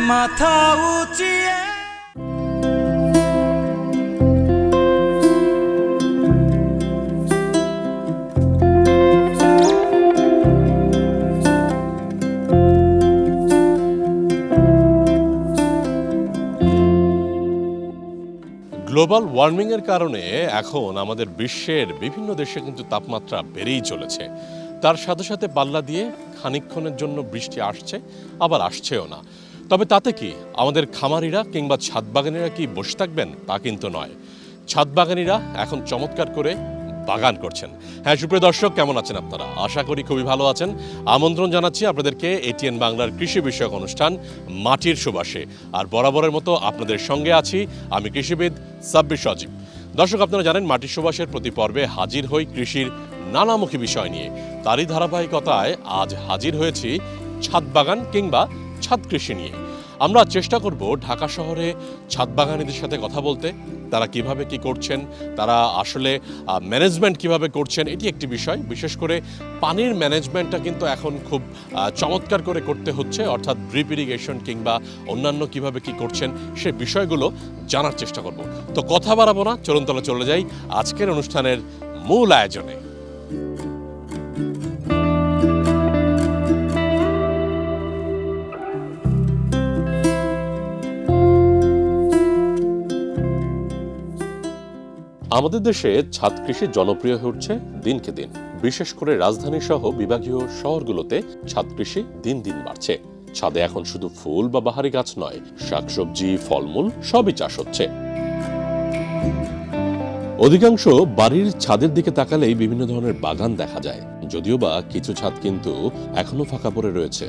মাথা উঁচিয়ে গ্লোবাল ওয়ার্মিংয়ের কারণে এখন আমাদের বিশ্বের বিভিন্ন দেশে কিন্তু তাপমাত্রা বেড়েই চলেছে। তার সাথে সাথে পাল্লা দিয়ে খানিকক্ষণের জন্য বৃষ্টি আসছে, আবার আসছেও না। তবে তাতে কি আমাদের খামারিরা কিংবা ছাদবাগানিরা কি বসে থাকবেন? তা কিন্তু নয়। ছাদবাগানিরা এখন চমৎকার করে বাগান করছেন। হ্যাঁ, সুপ্রিয় দর্শক, কেমন আছেন আপনারা? আশা করি খুবই ভালো আছেন। আমন্ত্রণ জানাচ্ছি আপনাদেরকে এটিএন বাংলার কৃষি বিষয়ক অনুষ্ঠান মাটির সুবাসে। আর বরাবরের মতো আপনাদের সঙ্গে আছি আমি কৃষিবিদ সাব্বির সজীব। দর্শক, আপনারা জানেন মাটির সুবাসের প্রতি পর্বে হাজির হই কৃষির নানামুখী বিষয় নিয়ে। তারই ধারাবাহিকতায় আজ হাজির হয়েছি ছাদ বাগান কিংবা ছাদ কৃষি নিয়ে। আমরা চেষ্টা করব ঢাকা শহরে ছাদ বাগানীদের সাথে কথা বলতে। তারা কিভাবে কি করছেন, তারা আসলে ম্যানেজমেন্ট কিভাবে করছেন, এটি একটি বিষয়। বিশেষ করে পানির ম্যানেজমেন্টটা কিন্তু এখন খুব চমৎকার করে করতে হচ্ছে, অর্থাৎ ড্রিপ ইরিগেশন কিংবা অন্যান্য কিভাবে কি করছেন সে বিষয়গুলো জানার চেষ্টা করব। তো কথা বাড়াবো না, চলুন তাহলে চলে যাই আজকের অনুষ্ঠানের মূল আয়োজনে। আমাদের দেশে ছাদ কৃষি জনপ্রিয় হয়ে উঠছে দিনকে দিন। বিশেষ করে রাজধানী সহ বিভাগীয় শহরগুলোতে ছাদ কৃষি দিন দিন বাড়ছে। ছাদে এখন শুধু ফুল বা বাহারি গাছ নয়, শাকসবজি, ফলমূল সবই চাষ হচ্ছে। অধিকাংশ বাড়ির ছাদের দিকে তাকালেই বিভিন্ন ধরনের বাগান দেখা যায়, যদিও বা কিছু ছাদ কিন্তু এখনো ফাঁকা পড়ে রয়েছে।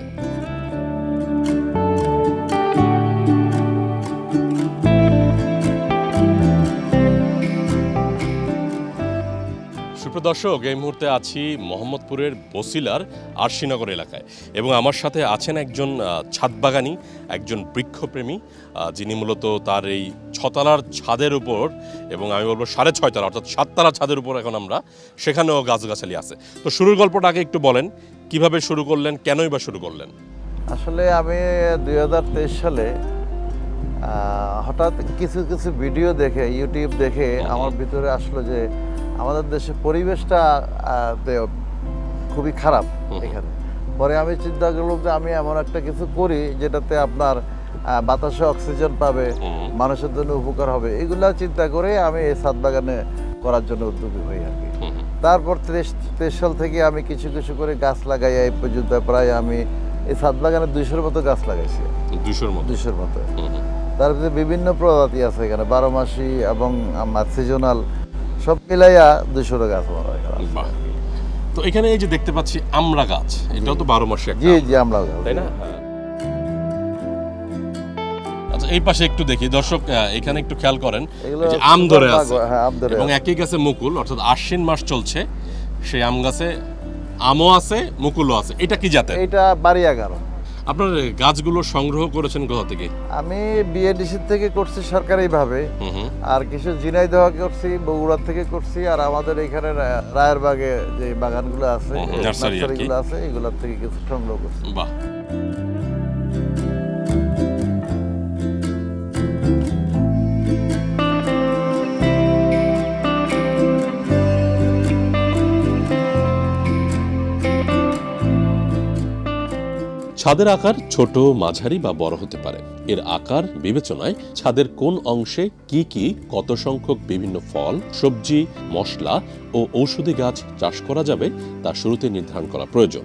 দর্শক, এই মুহূর্তে আছি মোহাম্মদপুরের বসিলার আরশিনগর এলাকায় এবং আমার সাথে আছেন একজন ছাদবাগানী, একজন বৃক্ষপ্রেমী, যিনি মূলত তার এই 6 তলার ছাদের উপর, এবং আমি বলবো 6.5 তলা অর্থাৎ 7 তলা ছাদের উপর এখন আমরা, সেখানেও গাছগাছালি আছে। তো শুরুর গল্পটা আগে একটু বলেন, কিভাবে শুরু করলেন, কেনই বা শুরু করলেন? আসলে আমি 2023 সালে হঠাৎ কিছু কিছু ভিডিও দেখে, ইউটিউব দেখে আমার ভিতরে আসলো যে আমাদের দেশে পরিবেশটা খুবই খারাপ এখানে। পরে আমি চিন্তা করলাম যে আমি এমন একটা কিছু করি যেটাতে আপনার বাতাসে অক্সিজেন পাবে, মানুষের জন্য উপকার হবে। এগুলা চিন্তা করে আমি এই ছাদ বাগানে করার জন্য উদ্যোগী হই আর কি। তারপর 23 সাল থেকে আমি কিছু কিছু করে গাছ লাগাই। এই পর্যন্ত প্রায় আমি এই ছাদ বাগানে 200-র মতো গাছ লাগাইছি। 200-র মতো। তার ভিতরে বিভিন্ন প্রজাতি আছে এখানে, 12 মাসি এবং আমার সিজনাল সব মিলাইয়া 200 গাছ আমার। তো এখানে এই যে দেখতে পাচ্ছি আমড়া গাছ, এটাও তো 12 মাসে একটা। জি, আমড়া গাছ, তাই না? আচ্ছা, এই পাশে একটু দেখি দর্শক, এখানে একটু খেয়াল করেন যে আম ধরে আছে এবং একই গাছে মুকুল, অর্থাৎ আশ্বিন মাস চলছে, সেই আম গাছে আমও আছে, মুকুলও আছে। এটা কি জাতের? এটা বাড়িয়াগারো। আপনার গাছগুলো সংগ্রহ করেছেন কোথা থেকে? আমি বিএডিসি থেকে করছি সরকারিভাবে, আর কিছু ঝিনাইদহ করছি, বগুড়া থেকে করছি, আর আমাদের এখানে রায়েরবাগে যে বাগানগুলো আছে, নার্সারিগুলো আছে, এগুলোর থেকে কিছু সংগ্রহ করছি। বাহ। ছাদের আকার ছোট, মাঝারি বা বড় হতে পারে। এর আকার বিবেচনায় ছাদের কোন অংশে কি কি কত সংখ্যক বিভিন্ন ফল, সবজি, মশলা ও ঔষধি গাছ চাষ করা যাবে তা শুরুতে নির্ধারণ করা প্রয়োজন।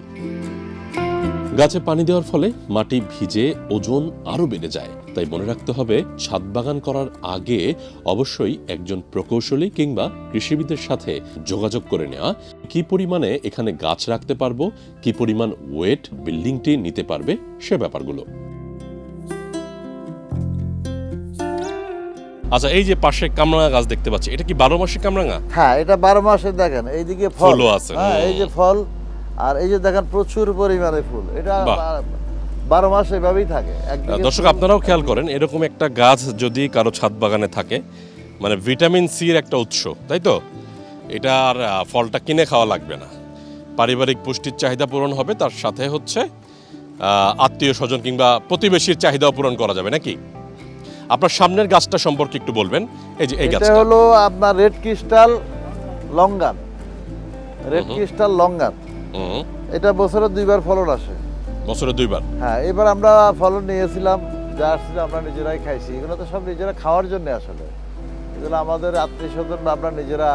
গাছে পানি দেওয়ার ফলে মাটি ভিজে ওজন আরো বেড়ে যায়। তাই মনে রাখতে হবে, ছাদ বাগান করার আগে অবশ্যই একজন প্রকৌশলী কিংবা কৃষিবিদের সাথে যোগাযোগ করে নেওয়া, কি পরিমাণে এখানে গাছ রাখতে পারবো, কি পরিমাণ ওয়েট বিল্ডিংটি নিতে পারবে, সে ব্যাপারগুলো। আচ্ছা, এই যে পাশে কামরাঙা গাছ দেখতে পাচ্ছি, এটা কি 12 মাসে কামরাঙা? হ্যাঁ, এটা 12 মাসে। দেখেন এইদিকে ফলও আছে। হ্যাঁ, এই যে ফল, আর এই যে দেখেন প্রচুর পরিমাণে ফুল। এটা 12 মাস এভাবেই থাকে। দর্শক, আপনারাও খেয়াল করেন, এরকম একটা গাছ যদি কারো ছাদ বাগানে থাকে, মানে ভিটামিন সি এর একটা উৎস, তাই তো? এটা আর ফলটা কিনে খাওয়া লাগবে না, পারিবারিক পুষ্টির চাহিদা পূরণ হবে, তার সাথে হচ্ছে আত্মীয় স্বজন কিংবা প্রতিবেশীর চাহিদাও পূরণ করা যাবে নাকি? আপনার সামনের গাছটা সম্পর্কে একটু বলবেন। এই যে এই এটা গাছটা হলো আপনার red crystal longan. Red crystal longan হুম, এটা বছরে 2বার ফলন আসে। বছরে 2বার। হ্যাঁ, এবার আমরা ফলন নিয়েছিলাম, যা আসছিল আমরা নিজেরাই খাইছি। এগুলো তো সব নিজেরা খাওয়ার জন্য আসলে, এগুলো আমাদের আত্মীয় স্বজন বা আমরা নিজেরা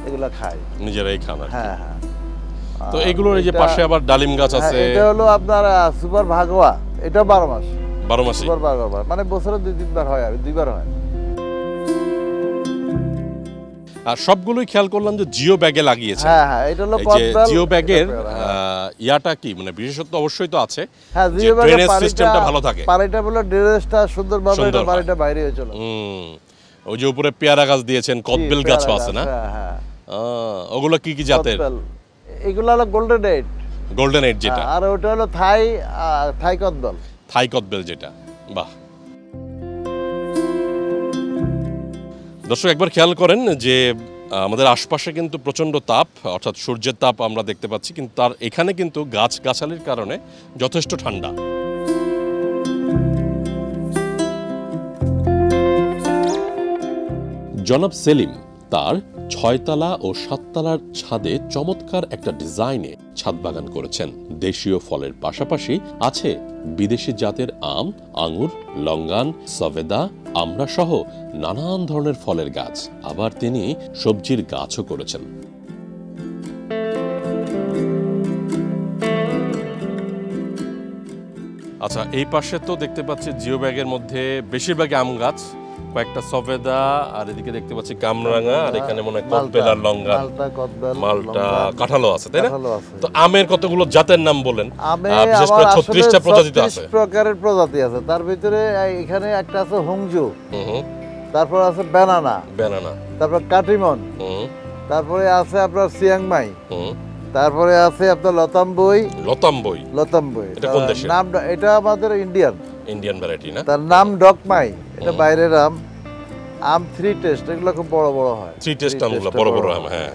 এগুলো খাই। নিজেরাই খান আর কি। হ্যাঁ হ্যাঁ। তো এগুলোর এই যে এটা- পাশে আবার ডালিম গাছ হ্যাঁ, আছে এটা হলো আপনার সুপার ভাগোয়া, এটা 12 মাস 12 মাসই। সুপার ভাগোয়া, মানে বছরে 2-3বার হয়, আর 2বার হয়। আর সবগুলোই খেয়াল করলাম যে জিও ব্যাগে লাগিয়েছে। হ্যাঁ হ্যাঁ, এটা হলো এই যে কদবেল। জিও ব্যাগের হ্যাঁ। ইয়াটা কি, মানে বিশেষত্ব অবশ্যই তো আছে হ্যাঁ, যে জিও ব্যাগের ড্রেনেজ সিস্টেমটা ভালো থাকে। পানিটা বলে ড্রেনেজটা সুন্দরভাবে সুন্দর এটা হয়। পানিটা বাইরে হয়ে চলে। ওই যে উপরে পেয়ারা গাছ দিয়েছেন, কদবেল গাছও আছে না? হ্যাঁ হ্যাঁ, ওগুলো কি কি জাতের? কদবেল। এগুলো হলো গোল্ডেন এইট, গোল্ডেন এইট যেটা, আর ওটা হলো থাই কদবেল। থাই কদবেল যেটা। বাহ। দর্শক একবার খেয়াল করেন যে আমাদের আশপাশে কিন্তু প্রচণ্ড তাপ, অর্থাৎ সূর্যের তাপ আমরা দেখতে পাচ্ছি, কিন্তু তার এখানে কিন্তু গাছগাছালির কারণে যথেষ্ট ঠান্ডা। জনাব সেলিম তার 6তলা ও 7তলার ছাদে চমৎকার একটা ডিজাইনে ছাদ বাগান করেছেন। দেশীয় ফলের পাশাপাশি আছে বিদেশি জাতের আম, আঙুর, লঙ্গান, সবেদা, আমড়া সহ নানান ধরনের ফলের গাছ। আবার তিনি সবজির গাছও করেছেন। আচ্ছা, এই পাশে তো দেখতে পাচ্ছি জিও ব্যাগের মধ্যে বেশিরভাগই আম গাছ, কয়েকটা সফেদা, আর এদিকে দেখতে পাচ্ছি কামরাঙা, আর এখানে মনে হয় কদবেল আর লঙ্গা, মালটা, কদবেল, মালটা, লঙ্গা, কাঁঠালও আছে, তাই না? কাঁঠালও আছে। তো আমের কতগুলো জাতের নাম বলেন? আমে বিশেষ আমার করে আসলে 36টা প্রজাতি তো আছে। 36 প্রকারের প্রজাতি আছে, তার ভিতরে এখানে একটা আছে হংজু, হুম, তারপর আছে ব্যানানা, ব্যানানা, তারপর কাটিমন, হুম, তারপরে আছে আপনার সিয়াংমাই, হুম, তারপরে আছে আপনার লতাম্বই। লতাম্বই। এটা কোন দেশের? নাম এটা আমাদের ইন্ডিয়ান ভ্যারাইটি না? তার নাম ডকমাই, এটা বাইরের আম। আম 3 টেস্ট, এগুলো খুব বড় বড় হয়। 3 টেস্ট আমগুলো বড় বড় আম, হ্যাঁ।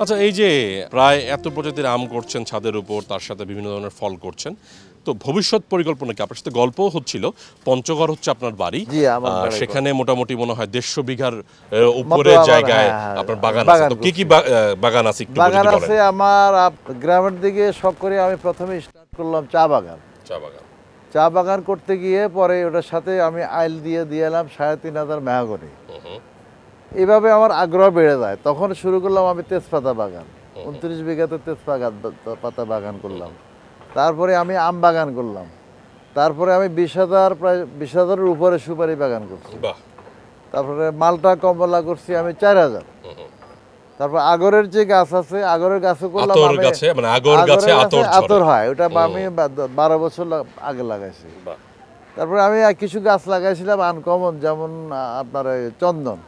আচ্ছা, এই যে প্রায় এত প্রজাতির আম করছেন ছাদের উপর, তার সাথে বিভিন্ন ধরনের ফল করছেন, তো ভবিষ্যৎ পরিকল্পনা কি? আপনার সাথে গল্পও হচ্ছিল, পঞ্চগড় হচ্ছে আপনার বাড়ি, জি, আমার বাড়ি। সেখানে মোটামুটি মনে হয় 150 বিঘার উপরে আমার, জায়গায় হ্যাঁ, আপনার বাগান বাগান আছে। তো কি কি বাগান আছে একটু বাগান যদি আছে বলেন। আমার গ্রামের দিকে। শখ করে আমি প্রথমে স্টার্ট করলাম চা বাগান। চা বাগান করতে গিয়ে পরে ওটার সাথে আমি আইল দিয়ে এলাম 3,500 মেহগনি। এভাবে আমার আগ্রহ বেড়ে যায়, তখন শুরু করলাম আমি তেজপাতা বাগান। 29 বিঘাতে তেজপাতা বাগান করলাম। তারপরে আমি আম বাগান করলাম। তারপরে আমি 20,000 প্রায় 20,000-এর উপরে সুপারি বাগান করছি। তারপরে মালটা কমলা করছি আমি 4,000। তারপর আগরের যে গাছ আছে, আগরের গাছও করলাম আমি। মানে আগর গাছে আতর হয়, ওটা আমি 12 বছর আগে লাগাইছি। তারপরে আমি কিছু গাছ লাগাইছিলাম আনকমন, যেমন আপনার চন্দন।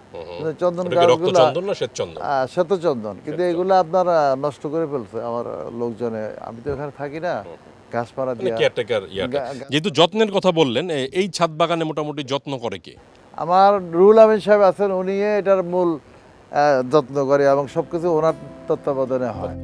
চন্দন গাছগুলো শ্বেতচন্দন, কিন্তু এগুলো আপনার নষ্ট করে ফেলছে আমার লোকজনে। আমি তো এখানে থাকি না, গাছপালা দিয়ে। যেহেতু যত্নের কথা বললেন, এই ছাদ বাগানে মোটামুটি যত্ন করে কে? আমার রুহুল আমিন সাহেব আছেন, উনি এটার মূল যত্ন করে এবং সবকিছু ওনার তত্ত্বাবধানে হয়।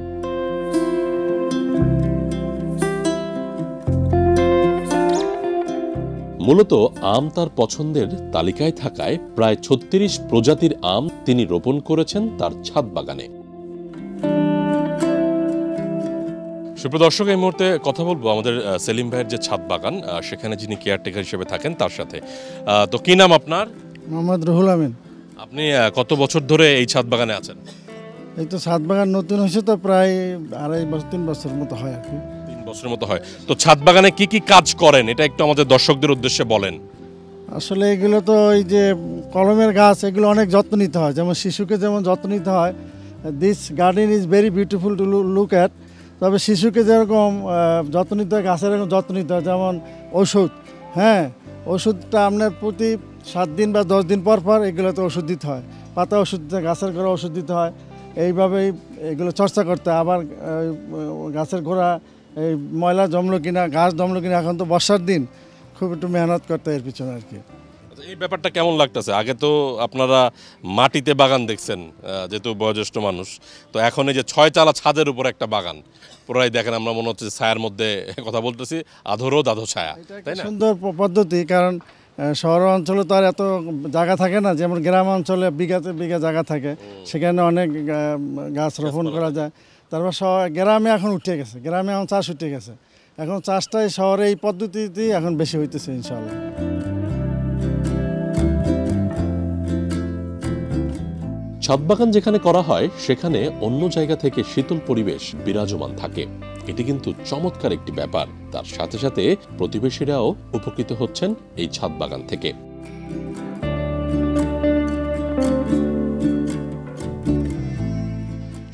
মূলত আম তার পছন্দের তালিকায় থাকায় প্রায় 36 প্রজাতির আম তিনি রোপণ করেছেন তার ছাদ বাগানে। সুপ্রিয় দর্শক, এই মুহূর্তে কথা বলবো আমাদের সেলিম ভাইয়ের যে ছাদ বাগান, সেখানে যিনি কেয়ারটেকার হিসেবে থাকেন তার সাথে। তো কি নাম আপনার? মোহাম্মদ রুহুল আমিন। আপনি কত বছর ধরে এই ছাদ বাগানে আছেন? এই তো ছাদ বাগান নতুন হয়েছে, তো প্রায় 3 বছর মতো হয় আর কি। 3 বছরের মতো হয়। তো ছাদ বাগানে কি কি কাজ করেন, এটা একটু আমাদের দর্শকদের উদ্দেশ্যে বলেন। আসলে এগুলো তো এই যে কলমের গাছ, এগুলো অনেক যত্ন নিতে হয়। যেমন শিশুকে যেমন যত্ন নিতে হয়, this garden is very beautiful to look at. তবে শিশুকে যেরকম যত্ন নিতে হয়, গাছের এরকম যত্ন নিতে হয়। যেমন ওষুধ, হ্যাঁ, ওষুধটা আপনার প্রতি 7 দিন বা 10 দিন পর পর এগুলোতে ওষুধ দিতে হয়। পাতা ওষুধ দিতে হয়, গাছের গোড়া ওষুধ দিতে হয়। এইভাবেই এগুলো চর্চা করতে হয়। আবার গাছের গোড়া এই ময়লা জমলো কিনা, গাছ জমলো কিনা, এখন তো বর্ষার দিন, খুব একটু মেহনত করতে হয় এর পিছনে আর কি। এই ব্যাপারটা কেমন লাগতেছে? আগে তো আপনারা মাটিতে বাগান দেখছেন, যেহেতু বয়োজ্যেষ্ঠ মানুষ, তো এখন এই যে 6 চালা ছাদের উপর একটা বাগান, পুরাই দেখেন আমরা মনে হচ্ছে ছায়ার মধ্যে কথা বলতেছি, আধো রোদ আধো ছায়া, তাই না? সুন্দর পদ্ধতি, কারণ শহর অঞ্চলে তো আর এত জায়গা থাকে না, যেমন গ্রাম অঞ্চলে বিঘাতে বিঘা জায়গা থাকে, সেখানে অনেক গাছ রোপণ করা যায়। তারপর গ্রামে এখন উঠে গেছে, গ্রামে এখন চাষ উঠে গেছে, এখন চাষটাই শহরে এই পদ্ধতিতেই এখন বেশি হইতেছে ইনশাআল্লাহ। ছাদ বাগান যেখানে করা হয় সেখানে অন্য জায়গা থেকে শীতল পরিবেশ বিরাজমান থাকে। এটি কিন্তু চমৎকার একটি ব্যাপার। তার সাথে সাথে প্রতিবেশীরাও উপকৃত হচ্ছেন এই ছাদ বাগান থেকে।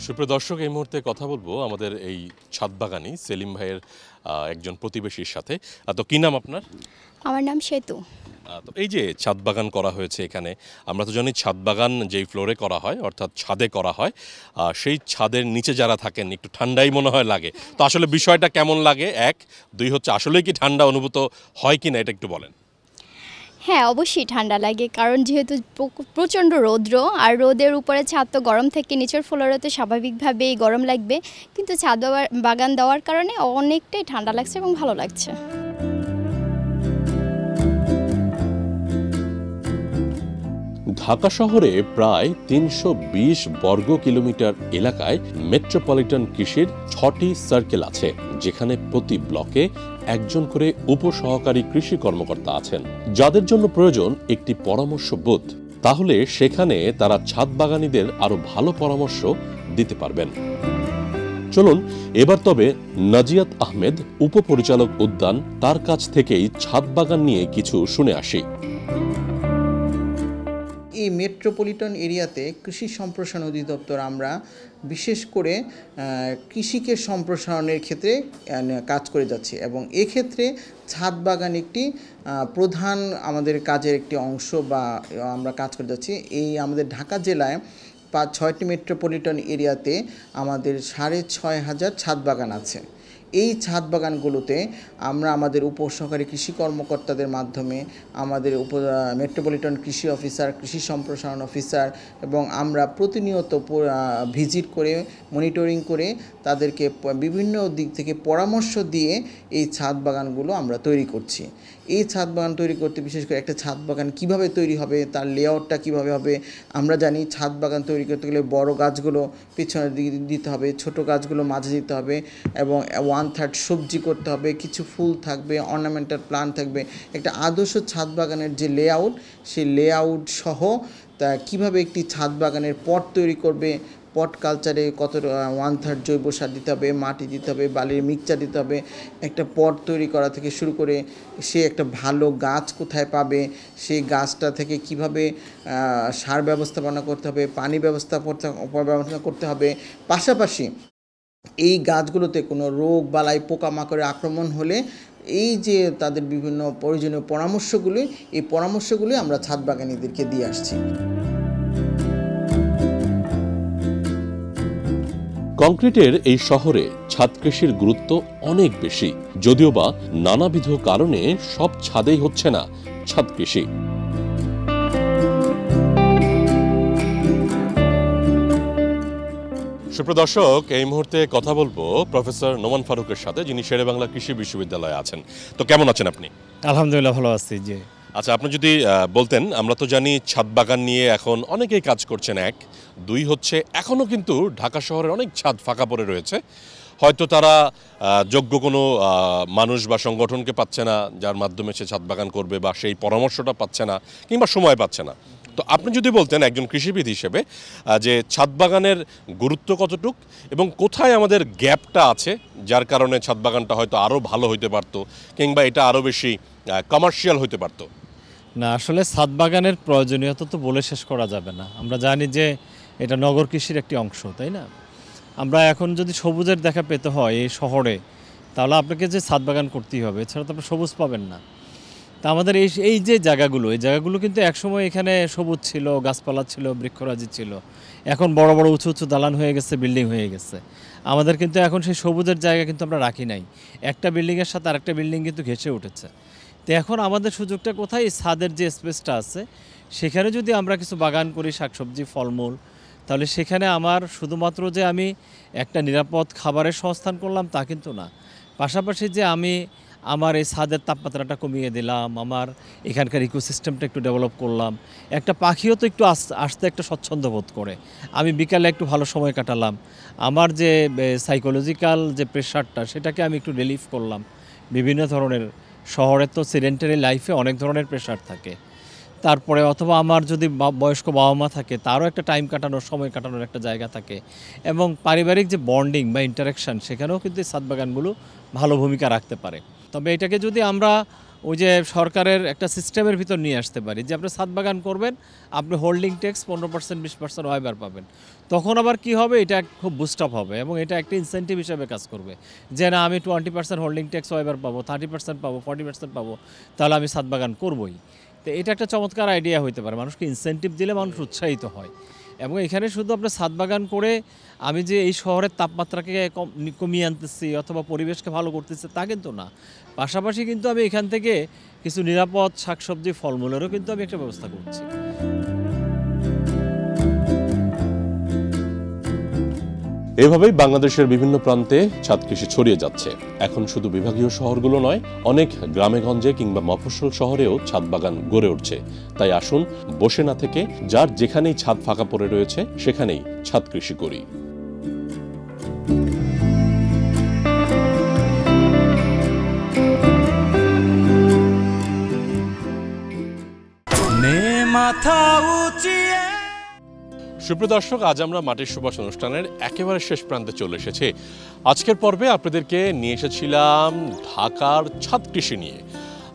সুপ্রিয় দর্শক, এই মুহূর্তে কথা বলবো আমাদের এই ছাদ বাগানি সেলিম ভাইয়ের একজন প্রতিবেশীর সাথে। তো কি নাম আপনার? আমার নাম সেতু। তো এই যে ছাদ বাগান করা হয়েছে এখানে, আমরা তো জানি ছাদ বাগান যেই ফ্লোরে করা হয় অর্থাৎ ছাদে করা হয়, সেই ছাদের নিচে যারা থাকেন একটু ঠান্ডাই মনে হয় লাগে। তো আসলে বিষয়টা কেমন লাগে, 1, 2 হচ্ছে আসলে কি ঠান্ডা অনুভূত হয় কিনা এটা একটু বলেন। হ্যাঁ, অবশ্যই ঠান্ডা লাগে, কারণ যেহেতু প্রচণ্ড রৌদ্র, আর রোদের উপরে ছাদ তো গরম থেকে নিচের ফ্লোরে তো স্বাভাবিকভাবেই গরম লাগবে, কিন্তু ছাদ বাগান দেওয়ার কারণে অনেকটাই ঠান্ডা লাগছে এবং ভালো লাগছে। ঢাকা শহরে প্রায় 320 বর্গ কিলোমিটার এলাকায় মেট্রোপলিটন কৃষির 6টি সার্কেল আছে, যেখানে প্রতি ব্লকে একজন করে উপসহকারী কৃষি কর্মকর্তা আছেন, যাদের জন্য প্রয়োজন একটি পরামর্শ বুথ। তাহলে সেখানে তারা ছাদ বাগানীদের আরো ভালো পরামর্শ দিতে পারবেন। চলুন এবার তবে নাজিয়াত আহমেদ, উপপরিচালক উদ্যান, তার কাছ থেকেই ছাদ বাগান নিয়ে কিছু শুনে আসি। এই মেট্রোপলিটন এরিয়াতে কৃষি সম্প্রসারণ অধিদপ্তর আমরা বিশেষ করে কৃষিকে সম্প্রসারণের ক্ষেত্রে কাজ করে যাচ্ছি, এবং এক্ষেত্রে ছাদ বাগান একটি প্রধান আমাদের কাজের একটি অংশ বা আমরা কাজ করে যাচ্ছি। এই আমাদের ঢাকা জেলায় 6টি মেট্রোপলিটন এরিয়াতে আমাদের 6500 ছাদ বাগান আছে। এই ছাদ বাগানগুলোতে আমরা আমাদের উপসহকারী কৃষি কর্মকর্তাদের মাধ্যমে আমাদের মেট্রোপলিটন কৃষি অফিসার, কৃষি সম্প্রসারণ অফিসার এবং আমরা প্রতিনিয়ত ভিজিট করে মনিটরিং করে তাদেরকে বিভিন্ন দিক থেকে পরামর্শ দিয়ে এই ছাদ বাগানগুলো আমরা তৈরি করছি। এই ছাদ বাগান তৈরি করতে বিশেষ করে একটা ছাদ বাগান কিভাবে তৈরি হবে, তার লেআউটটা কিভাবে হবে। আমরা জানি ছাদ বাগান তৈরি করতে গেলে বড় গাছগুলো পিছনের দিকে দিতে হবে, ছোট গাছগুলো মাঝে দিতে হবে, এবং 1/3 সবজি করতে হবে, কিছু ফুল থাকবে, অর্নামেন্টাল প্লান্ট থাকবে। একটা আদর্শ ছাদ বাগানের যে লেআউট, সেই লেআউট সহ তা কীভাবে একটি ছাদ বাগানের পট তৈরি করবে, পট কালচারে কত 1/3 জৈব সার দিতে হবে, মাটি দিতে হবে, বালির মিক্সচার দিতে হবে। একটা পট তৈরি করা থেকে শুরু করে সে একটা ভালো গাছ কোথায় পাবে, সেই গাছটা থেকে কিভাবে সার ব্যবস্থাপনা করতে হবে, পানি ব্যবস্থাপনা করতে হবে। পাশাপাশি এই গাছগুলোতে কোনো রোগ বালাই পোকামাকড়ের আক্রমণ হলে এই যে তাদের বিভিন্ন প্রয়োজনীয় পরামর্শগুলি, এই পরামর্শগুলি আমরা ছাদ বাগানীদেরকে দিয়ে আসছি। কংক্রিটের এই শহরে ছাদ কৃষির গুরুত্ব অনেক বেশি, যদিও বা নানাবিধ কারণে সব ছাদেই হচ্ছে না ছাদ কৃষি। সুপ্রিয় দর্শক, এই মুহূর্তে কথা বলবো প্রফেসর নোমান ফারুকের সাথে, যিনি শেরেবাংলা কৃষি বিশ্ববিদ্যালয়ে আছেন। তো কেমন আছেন আপনি? আলহামদুলিল্লাহ ভালো আছি। জি আচ্ছা, আপনি যদি বলতেন, আমরা তো জানি ছাদ বাগান নিয়ে এখন অনেকেই কাজ করছেন, 1, 2 হচ্ছে এখনও কিন্তু ঢাকা শহরের অনেক ছাদ ফাঁকা পড়ে রয়েছে। হয়তো তারা যোগ্য কোনো মানুষ বা সংগঠনকে পাচ্ছে না যার মাধ্যমে সে ছাদ বাগান করবে, বা সেই পরামর্শটা পাচ্ছে না, কিংবা সময় পাচ্ছে না। তো আপনি যদি বলতেন একজন কৃষিবিদ হিসেবে যে ছাদ বাগানের গুরুত্ব কতটুক এবং কোথায় আমাদের গ্যাপটা আছে, যার কারণে ছাদ বাগানটা হয়তো আরও ভালো হতে পারতো, কিংবা এটা আরও বেশি কমার্শিয়াল হতে পারতো। না, আসলে ছাদ বাগানের প্রয়োজনীয়তা তো বলে শেষ করা যাবে না। আমরা জানি যে এটা নগর কৃষির একটি অংশ, তাই না? আমরা এখন যদি সবুজের দেখা পেতে হয় এই শহরে, তাহলে আপনাকে যে ছাদ বাগান করতেই হবে, এছাড়া তো আপনি সবুজ পাবেন না। তা আমাদের এই যে জায়গাগুলো, এই জায়গাগুলো কিন্তু একসময় এখানে সবুজ ছিল, গাছপালা ছিল, বৃক্ষরাজি ছিল। এখন বড় বড় উঁচু উঁচু দালান হয়ে গেছে, বিল্ডিং হয়ে গেছে। আমাদের কিন্তু এখন সেই সবুজের জায়গা কিন্তু আমরা রাখি নাই। একটা বিল্ডিংয়ের সাথে আরেকটা বিল্ডিং কিন্তু ঘেঁষে উঠেছে। তো এখন আমাদের সুযোগটা কোথায়? এই ছাদের যে স্পেসটা আছে সেখানে যদি আমরা কিছু বাগান করি, শাকসবজি, ফলমূল, তাহলে সেখানে আমার শুধুমাত্র যে আমি একটা নিরাপদ খাবারের সংস্থান করলাম তা কিন্তু না, পাশাপাশি যে আমি আমার এই ছাদের তাপমাত্রাটা কমিয়ে দিলাম, আমার এখানকার ইকোসিস্টেমটা একটু ডেভেলপ করলাম, একটা পাখিও তো একটু আসতে একটা স্বচ্ছন্দ বোধ করে, আমি বিকালে একটু ভালো সময় কাটালাম, আমার যে সাইকোলজিক্যাল যে প্রেশারটা সেটাকে আমি একটু রিলিফ করলাম। বিভিন্ন ধরনের শহরে তো সেডেন্টারি লাইফে অনেক ধরনের প্রেশার থাকে, তারপরে অথবা আমার যদি বয়স্ক বাবা মা থাকে তারও একটা টাইম কাটানোর, সময় কাটানোর একটা জায়গা থাকে, এবং পারিবারিক যে বন্ডিং বা ইন্টারাকশান সেখানেও কিন্তু এই ছাদ বাগানগুলো ভালো ভূমিকা রাখতে পারে। তবে এটাকে যদি আমরা ওই যে সরকারের একটা সিস্টেমের ভিতর নিয়ে আসতে পারি যে আপনি ছাদ বাগান করবেন, আপনি হোল্ডিং ট্যাক্স 15% 20% ওয়াইবার পাবেন, তখন আবার কি হবে, এটা খুব বুস্ট আপ হবে এবং এটা একটা ইনসেন্টিভ হিসেবে কাজ করবে যে না আমি 20% হোল্ডিং ট্যাক্স ওয়াইবার পাবো, 30% পাবো, 40% পাবো, তাহলে আমি ছাদ বাগান করবই। তো এটা একটা চমৎকার আইডিয়া হইতে পারে, মানুষকে ইনসেন্টিভ দিলে মানুষ উৎসাহিত হয়। এবং এখানে শুধু আপনার ছাদ বাগান করে আমি যে এই শহরের তাপমাত্রাকে কমিয়ে আনতেছি অথবা পরিবেশকে ভালো করতেছি তা কিন্তু না, পাশাপাশি কিন্তু আমি এখান থেকে কিছু নিরাপদ শাকসবজি, ফলমূলেরও কিন্তু আমি একটা ব্যবস্থা করছি। এভাবেই বাংলাদেশের বিভিন্ন প্রান্তে ছাদ কৃষি ছড়িয়ে যাচ্ছে। এখন শুধু বিভাগীয় শহরগুলো নয়, অনেক গ্রামেগঞ্জে কিংবা মফস্বল শহরেও ছাদ বাগান গড়ে উঠছে। তাই আসুন বসে না থেকে যার যেখানেই ছাদ ফাঁকা পড়ে রয়েছে সেখানেই ছাদ কৃষি করি। মাথা উঁচিয়ে। সুপ্রিয় দর্শক, আজ আমরা মাটির সুবাস অনুষ্ঠানের একেবারে শেষ প্রান্তে চলে এসেছি। আজকের পর্বে আপনাদেরকে নিয়ে এসেছিলাম ঢাকার ছাদ কৃষি নিয়ে।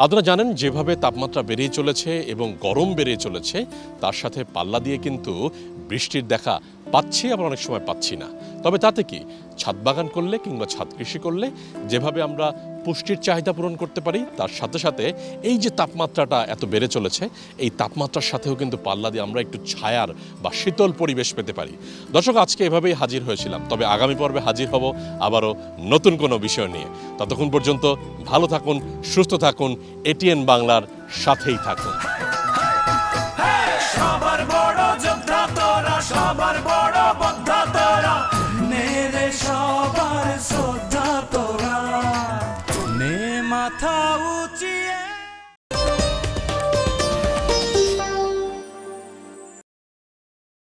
আপনারা জানেন যেভাবে তাপমাত্রা বেড়েই চলেছে এবং গরম বেড়ে চলেছে, তার সাথে পাল্লা দিয়ে কিন্তু বৃষ্টির দেখা পাচ্ছি, আবার অনেক সময় পাচ্ছি না। তবে তাতে কি, ছাদ বাগান করলে কিংবা ছাদ কৃষি করলে যেভাবে আমরা পুষ্টির চাহিদা পূরণ করতে পারি, তার সাথে সাথে এই যে তাপমাত্রাটা এত বেড়ে চলেছে, এই তাপমাত্রার সাথেও কিন্তু পাল্লা দিয়ে আমরা একটু ছায়ার বা শীতল পরিবেশ পেতে পারি। দর্শক, আজকে এভাবেই হাজির হয়েছিলাম, তবে আগামী পর্বে হাজির হব আবারও নতুন কোনো বিষয় নিয়ে। ততক্ষণ পর্যন্ত ভালো থাকুন, সুস্থ থাকুন, এটিএন বাংলার সাথেই থাকুন। সবার বড় যোদ্ধা তোরা, সবার বড় যোদ্ধা তোরা, নেরে সবার শ্রদ্ধা তোরা, নে মাথা উঁচিয়ে।